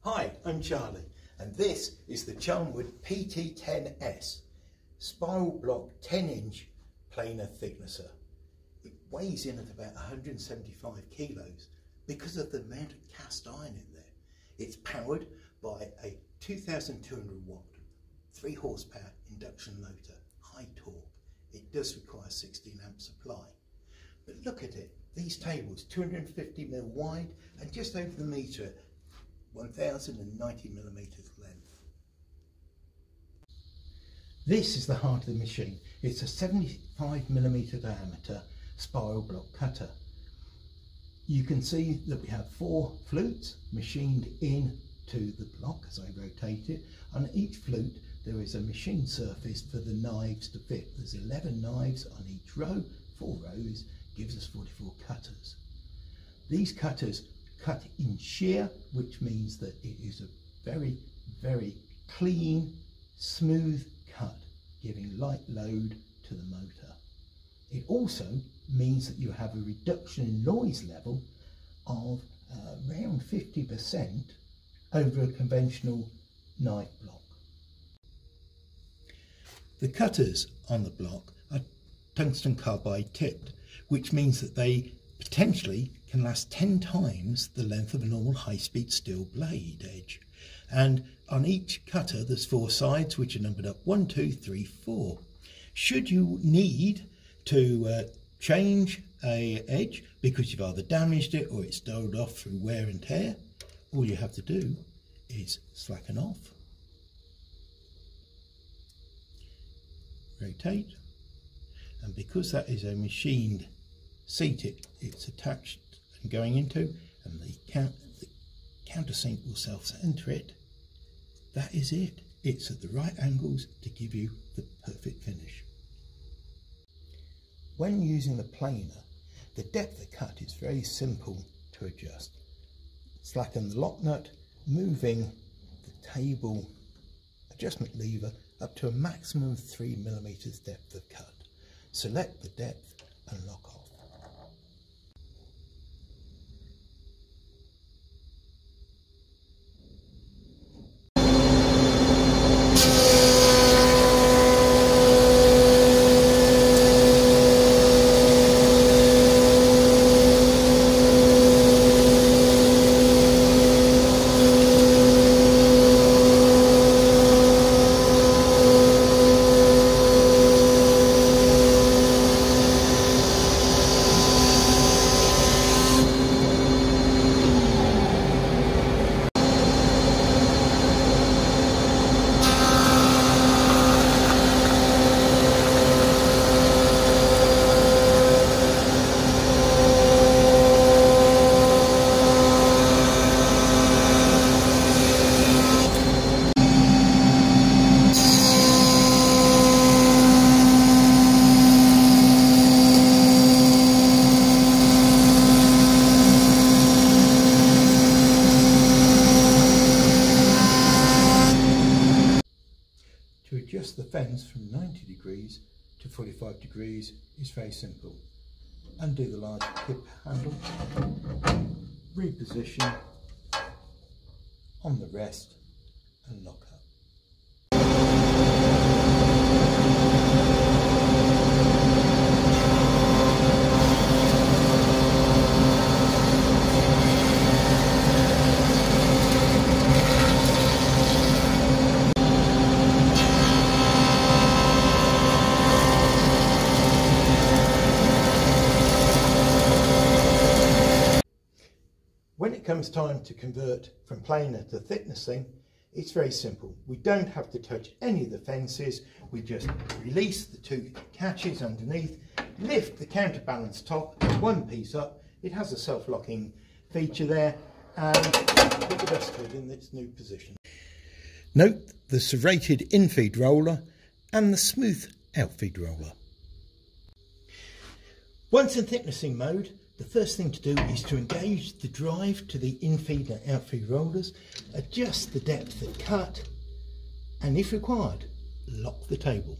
Hi, I'm Charlie and this is the Charnwood PT10S spiral block 10-inch planer thicknesser. It weighs in at about 175 kilos because of the amount of cast iron in there. It's powered by a 2200 watt 3 horsepower induction motor, high torque. It does require 16 amp supply. But look at it, these tables 250 mil wide and just over the metre 1090 millimetres length. This is the heart of the machine. It's a 75 millimetre diameter spiral block cutter. You can see that we have 4 flutes machined into the block as I rotate it. On each flute there is a machine surface for the knives to fit. There's 11 knives on each row. 4 rows gives us 44 cutters. These cutters cut in shear, which means that it is a very, very clean, smooth cut, giving light load to the motor. It also means that you have a reduction in noise level of around 50% over a conventional knife block. The cutters on the block are tungsten carbide tipped, which means that they potentially can last 10 times the length of a normal high-speed steel blade edge. And on each cutter there's 4 sides which are numbered up 1, 2, 3, 4. Should you need to change a edge because you've either damaged it or it's dulled off through wear and tear, all you have to do is slacken off, rotate, and because that is a machined seat it's attached and going into, and the countersink will self-center it. That is it. It's at the right angles to give you the perfect finish. When using the planer, the depth of cut is very simple to adjust. Slacken the lock nut, moving the table adjustment lever up to a maximum of 3 millimeters depth of cut. Select the depth and lock off. To adjust the fence from 90 degrees to 45 degrees is very simple. Undo the large clip handle, reposition on the rest and lock up. When it comes time to convert from planer to thicknessing, it's very simple. We don't have to touch any of the fences. We just release the 2 catches underneath, lift the counterbalance top one piece up. It has a self-locking feature there, and put the dust hood in its new position. Note the serrated in-feed roller and the smooth out-feed roller. Once in thicknessing mode, the first thing to do is to engage the drive to the in-feed and out-feed rollers, adjust the depth of cut, and if required, lock the table.